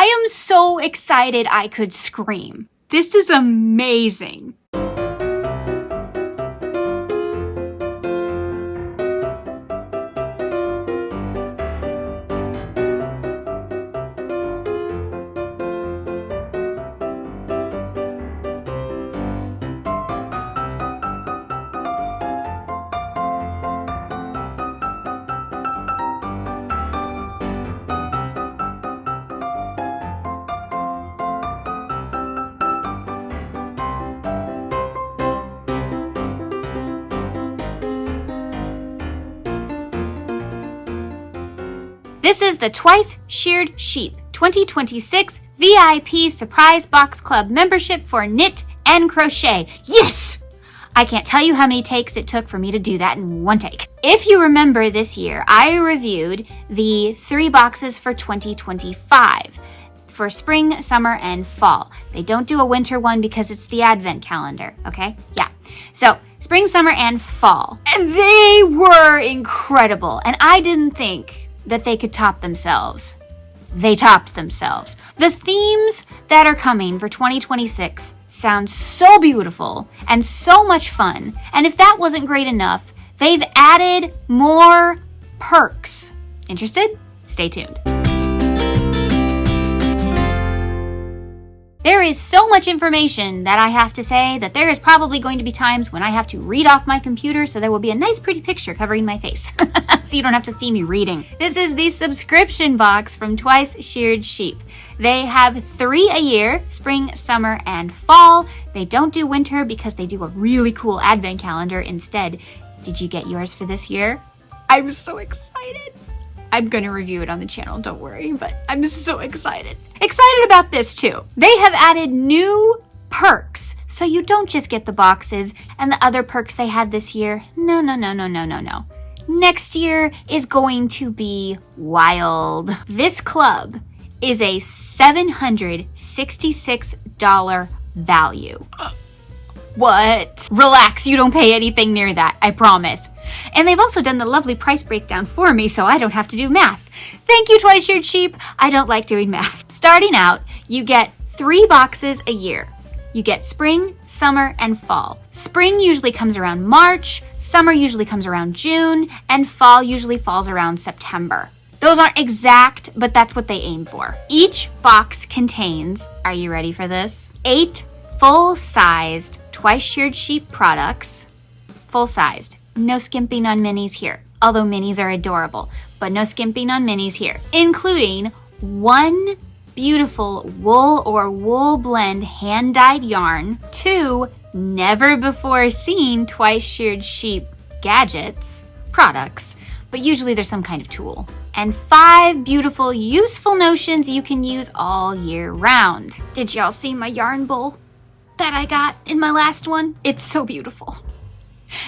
I am so excited I could scream. This is amazing. This is the Twice Sheared Sheep 2026 VIP Surprise Box Club membership for knit and crochet. Yes! I can't tell you how many takes it took for me to do that in one take. If you remember this year, I reviewed the 3 boxes for 2025 for spring, summer, and fall. They don't do a winter one because it's the advent calendar, okay? Yeah. So spring, summer, and fall. And they were incredible. And I didn't think that they could top themselves. They topped themselves. The themes that are coming for 2026 sound so beautiful and so much fun. And if that wasn't great enough, they've added more perks. Interested? Stay tuned. There is so much information that I have to say that there is probably going to be times when I have to read off my computer, so there will be a nice pretty picture covering my face so you don't have to see me reading. This is the subscription box from Twice Sheared Sheep. They have 3 a year, spring, summer, and fall. They don't do winter because they do a really cool advent calendar instead. Did you get yours for this year? I'm so excited. I'm going to review it on the channel, don't worry, but I'm so excited. Excited about this too. They have added new perks, so you don't just get the boxes and the other perks they had this year. No. Next year is going to be wild. This club is a $766 value. What? Relax, you don't pay anything near that, I promise. And they've also done the lovely price breakdown for me so I don't have to do math. Thank you, Twice Sheared Sheep. I don't like doing math. Starting out, you get 3 boxes a year. You get spring, summer, and fall. Spring usually comes around March, summer usually comes around June, and fall usually falls around September. Those aren't exact, but that's what they aim for. Each box contains, are you ready for this? 8 full-sized Twice Sheared Sheep products. Full-sized. No skimping on minis here, although minis are adorable, but no skimping on minis here, including 1 beautiful wool or wool blend hand-dyed yarn, 2 never-before-seen Twice Sheared Sheep gadgets, products, but usually they're some kind of tool, and 5 beautiful, useful notions you can use all year round. Did y'all see my yarn bowl that I got in my last one? It's so beautiful.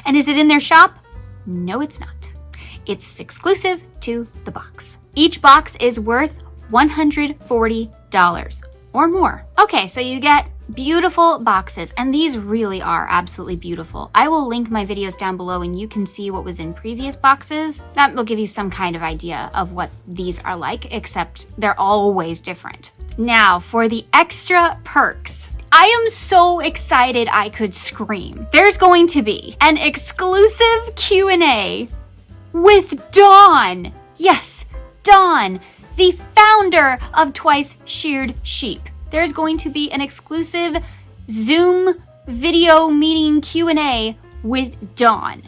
And is it in their shop? No, it's not. It's exclusive to the box. Each box is worth $140 or more. Okay, so you get beautiful boxes, and these really are absolutely beautiful. I will link my videos down below and you can see what was in previous boxes. That will give you some kind of idea of what these are like, except they're always different. Now, for the extra perks. I am so excited I could scream. There's going to be an exclusive Q&A with Dawn. Yes, Dawn, the founder of Twice Sheared Sheep. There's going to be an exclusive Zoom video meeting Q&A with Dawn.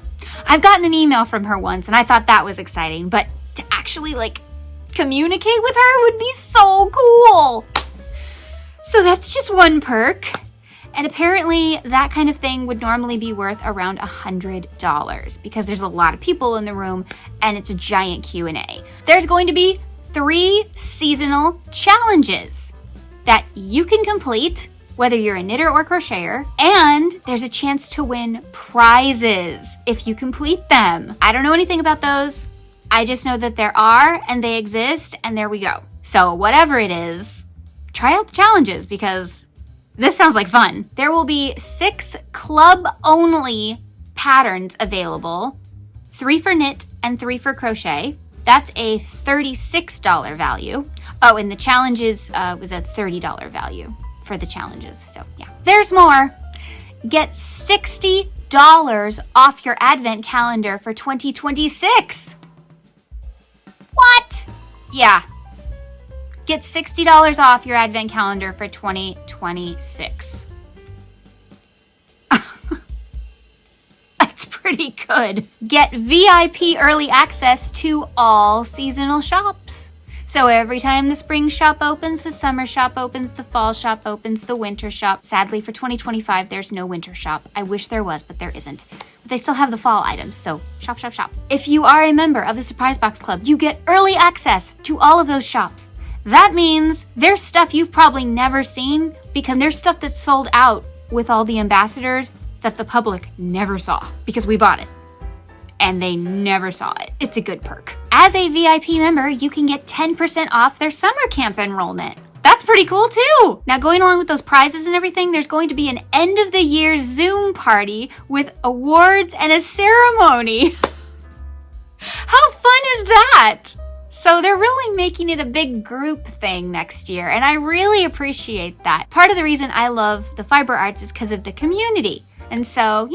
I've gotten an email from her once and I thought that was exciting, but to actually communicate with her would be so cool. So that's just 1 perk. And apparently that kind of thing would normally be worth around $100 because there's a lot of people in the room and it's a giant Q&A. There's going to be 3 seasonal challenges that you can complete whether you're a knitter or crocheter, and there's a chance to win prizes if you complete them. I don't know anything about those. I just know that there are and they exist and there we go. So whatever it is, try out the challenges because this sounds like fun. There will be 6 club-only patterns available, 3 for knit and 3 for crochet. That's a $36 value. Oh, and the challenges was a $30 value for the challenges. So yeah, there's more. Get $60 off your advent calendar for 2026. What? Yeah. Get $60 off your advent calendar for 2026. That's pretty good. Get VIP early access to all seasonal shops. So every time the spring shop opens, the summer shop opens, the fall shop opens, the winter shop. Sadly, for 2025, there's no winter shop. I wish there was, but there isn't. But they still have the fall items, so shop, shop, shop. If you are a member of the Surprise Box Club, you get early access to all of those shops. That means there's stuff you've probably never seen because there's stuff that's sold out with all the ambassadors that the public never saw because we bought it. And they never saw it. It's a good perk. As a VIP member, you can get 10% off their summer camp enrollment. That's pretty cool too. Now, going along with those prizes and everything, there's going to be an end of the year Zoom party with awards and a ceremony. How fun is that? So they're really making it a big group thing next year, and I really appreciate that. Part of the reason I love the fiber arts is because of the community. And so,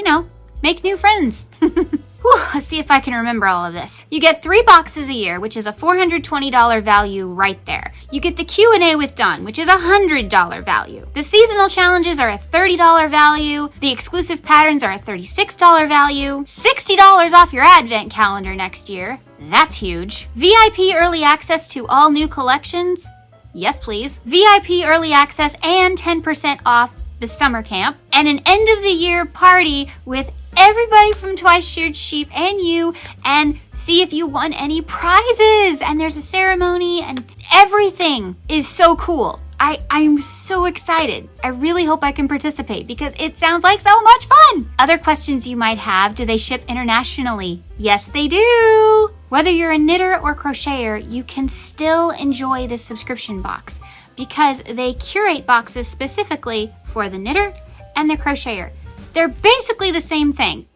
make new friends. Whew, let's see if I can remember all of this. You get 3 boxes a year, which is a $420 value right there. You get the Q&A with Dawn, which is a $100 value. The seasonal challenges are a $30 value. The exclusive patterns are a $36 value. $60 off your advent calendar next year. That's huge. VIP early access to all new collections. Yes, please. VIP early access and 10% off the summer camp. And an end of the year party with everybody from Twice Sheared Sheep and you, and see if you won any prizes. And there's a ceremony and everything is so cool. I'm so excited. I really hope I can participate because it sounds like so much fun. Other questions you might have: do they ship internationally? Yes, they do. Whether you're a knitter or crocheter, you can still enjoy this subscription box because they curate boxes specifically for the knitter and the crocheter. They're basically the same thing,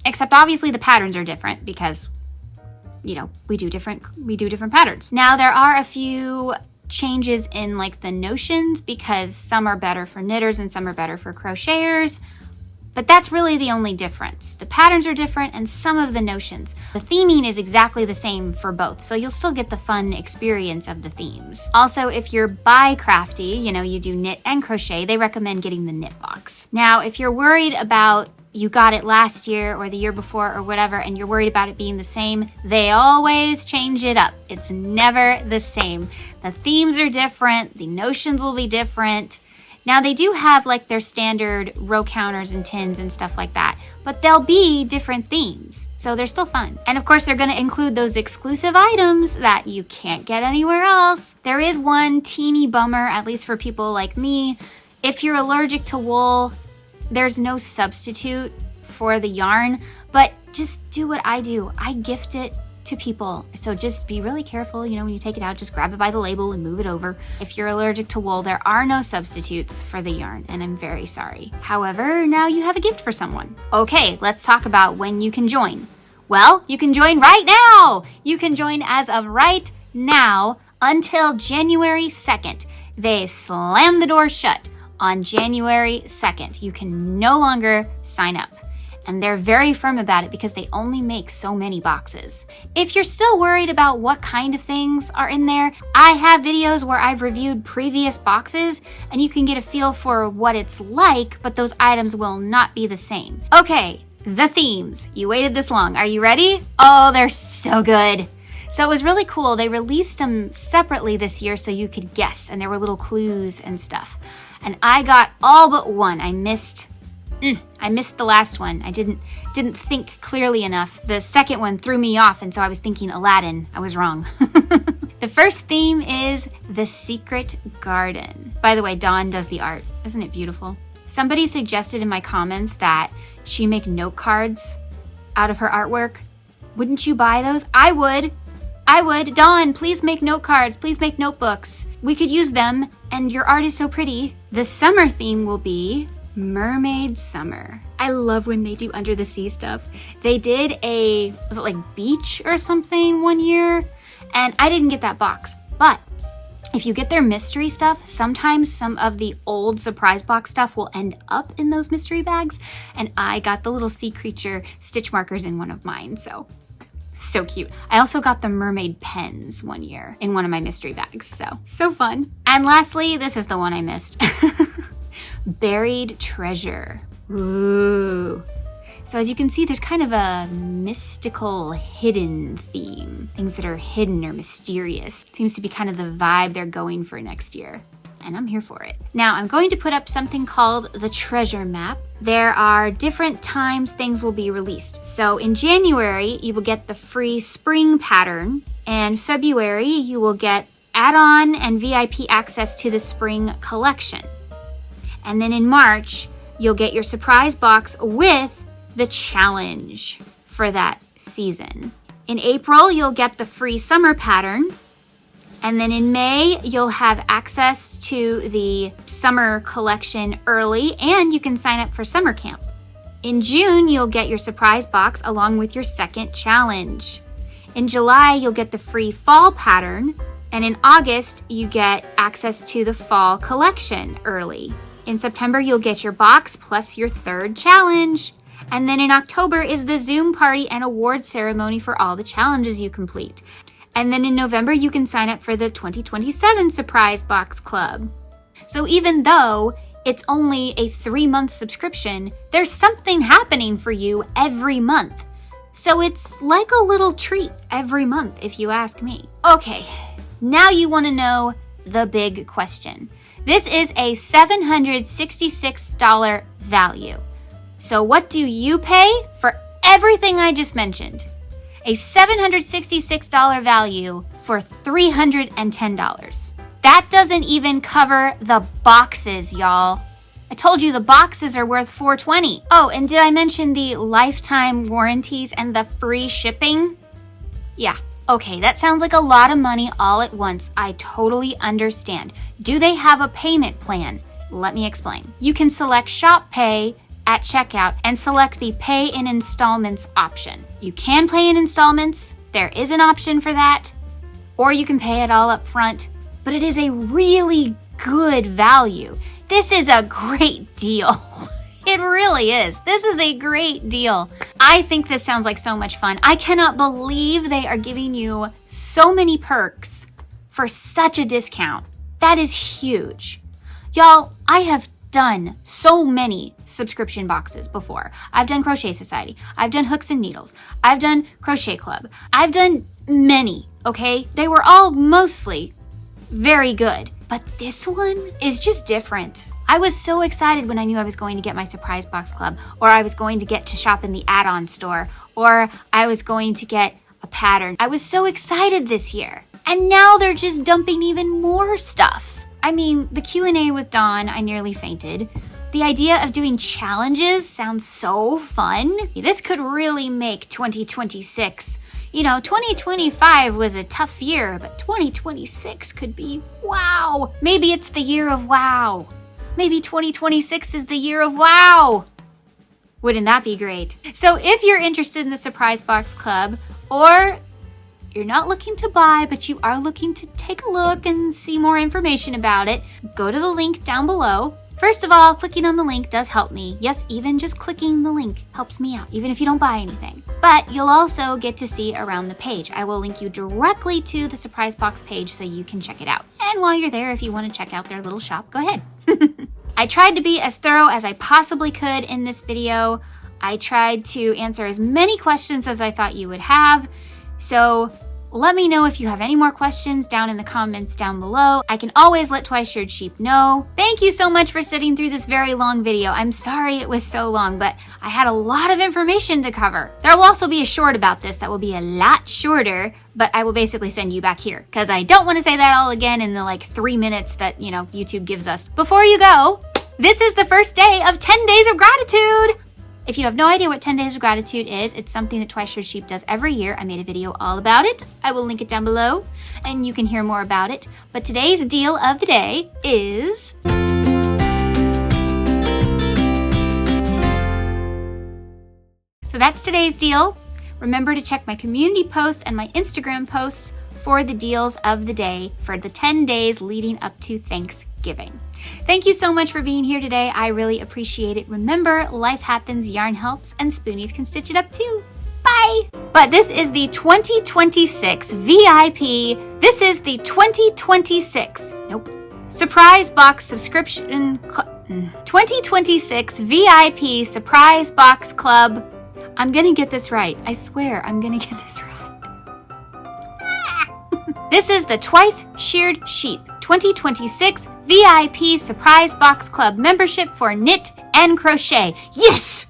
except obviously the patterns are different because, we do different patterns. Now, there are a few changes in the notions because some are better for knitters and some are better for crocheters, but that's really the only difference. The patterns are different and some of the notions. The theming is exactly the same for both, so you'll still get the fun experience of the themes. Also, if you're bi-crafty, you do knit and crochet, they recommend getting the knit box. Now, if you're worried about you got it last year or the year before or whatever, and you're worried about it being the same, they always change it up. It's never the same. The themes are different, the notions will be different. Now, they do have their standard row counters and tins and stuff like that, but they'll be different themes, so they're still fun. And of course, they're going to include those exclusive items that you can't get anywhere else. There is one teeny bummer, at least for people like me. If you're allergic to wool, there's no substitute for the yarn, but just do what I do. I gift it to people. So just be really careful, when you take it out, just grab it by the label and move it over. If you're allergic to wool, there are no substitutes for the yarn, and I'm very sorry. However, now you have a gift for someone. Okay, let's talk about when you can join. Well, you can join right now. You can join as of right now until January 2nd. They slam the doors shut on January 2nd. You can no longer sign up. And they're very firm about it because they only make so many boxes. If you're still worried about what kind of things are in there, I have videos where I've reviewed previous boxes and you can get a feel for what it's like, but those items will not be the same. Okay, the themes. You waited this long. Are you ready? Oh, they're so good. So it was really cool. They released them separately this year so you could guess, and there were little clues and stuff. And I got all but one. I missed the last one. I didn't think clearly enough. The second one threw me off, and so I was thinking Aladdin. I was wrong. The first theme is The Secret Garden. By the way, Dawn does the art. Isn't it beautiful? Somebody suggested in my comments that she make note cards out of her artwork. Wouldn't you buy those? I would. Dawn, please make note cards. Please make notebooks. We could use them, and your art is so pretty. The summer theme will be Mermaid Summer. I love when they do under the sea stuff. They did was it beach or something one year? And I didn't get that box, but If you get their mystery stuff, sometimes some of the old surprise box stuff will end up in those mystery bags. And I got the little sea creature stitch markers in one of mine, so cute. I also got the mermaid pens one year in one of my mystery bags, so fun. And lastly, this is the one I missed. Buried treasure. Ooh. So as you can see, there's kind of a mystical, hidden theme. Things that are hidden or mysterious. Seems to be kind of the vibe they're going for next year. And I'm here for it. Now I'm going to put up something called the treasure map. There are different times things will be released. So in January, you will get the free spring pattern. And February, you will get add-on and VIP access to the spring collection. And then in March, you'll get your surprise box with the challenge for that season. In April, you'll get the free summer pattern. And then in May, you'll have access to the summer collection early, and you can sign up for summer camp. In June, you'll get your surprise box along with your second challenge. In July, you'll get the free fall pattern. And in August, you get access to the fall collection early. In September, you'll get your box plus your third challenge. And then in October is the Zoom party and award ceremony for all the challenges you complete. And then in November, you can sign up for the 2027 Surprise Box Club. So even though it's only a 3-month subscription, there's something happening for you every month. So it's like a little treat every month, if you ask me. Okay, now you want to know the big question. This is a $766 value. So what do you pay for everything I just mentioned? A $766 value for $310. That doesn't even cover the boxes, y'all. I told you the boxes are worth $420. Oh, and did I mention the lifetime warranties and the free shipping? Yeah. Okay, that sounds like a lot of money all at once. I totally understand. Do they have a payment plan? Let me explain. You can select Shop Pay at checkout and select the Pay in Installments option. You can pay in installments. There is an option for that. Or you can pay it all up front. But it is a really good value. This is a great deal. It really is. This is a great deal. I think this sounds like so much fun. I cannot believe they are giving you so many perks for such a discount. That is huge. Y'all, I have done so many subscription boxes before. I've done Crochet Society. I've done Hooks and Needles. I've done Crochet Club. I've done many, okay? They were all mostly very good. But this one is just different. I was so excited when I knew I was going to get my surprise box club, or I was going to get to shop in the add-on store, or I was going to get a pattern. I was so excited this year. And now they're just dumping even more stuff. I mean, the Q&A with Dawn, I nearly fainted. The idea of doing challenges sounds so fun. This could really make 2026. You know, 2025 was a tough year, but 2026 could be wow. Maybe it's the year of wow. Maybe 2026 is the year of wow. Wouldn't that be great? So if you're interested in the Surprise Box Club, or you're not looking to buy, but you are looking to take a look and see more information about it, go to the link down below. First of all, clicking on the link does help me. Yes, even just clicking the link helps me out, even if you don't buy anything. But you'll also get to see around the page. I will link you directly to the Surprise Box page so you can check it out. And while you're there, if you want to check out their little shop, go ahead. I tried to be as thorough as I possibly could in this video. I tried to answer as many questions as I thought you would have. So let me know if you have any more questions down in the comments down below. I can always let Twice Sheared Sheep know. Thank you so much for sitting through this very long video. I'm sorry it was so long, but I had a lot of information to cover. There will also be a short about this that will be a lot shorter, but I will basically send you back here because I don't want to say that all again in the 3 minutes that, YouTube gives us. Before you go, this is the first day of 10 Days of Gratitude. If you have no idea what 10 Days of Gratitude is, it's something that Twice Sheared Sheep does every year. I made a video all about it. I will link it down below and you can hear more about it. But today's deal of the day is so that's today's deal. Remember to check my community posts and my Instagram posts for the deals of the day for the 10 days leading up to Thanksgiving. Thank you so much for being here today. I really appreciate it. Remember, life happens, yarn helps, and spoonies can stitch it up too. Bye! But this is the 2026 VIP. This is the 2026. Nope. Surprise Box Subscription 2026 VIP Surprise Box Club. I'm gonna get this right. I swear I'm gonna get this right. This is the Twice Sheared Sheep 2026 VIP Surprise Box Club membership for knit and crochet. Yes!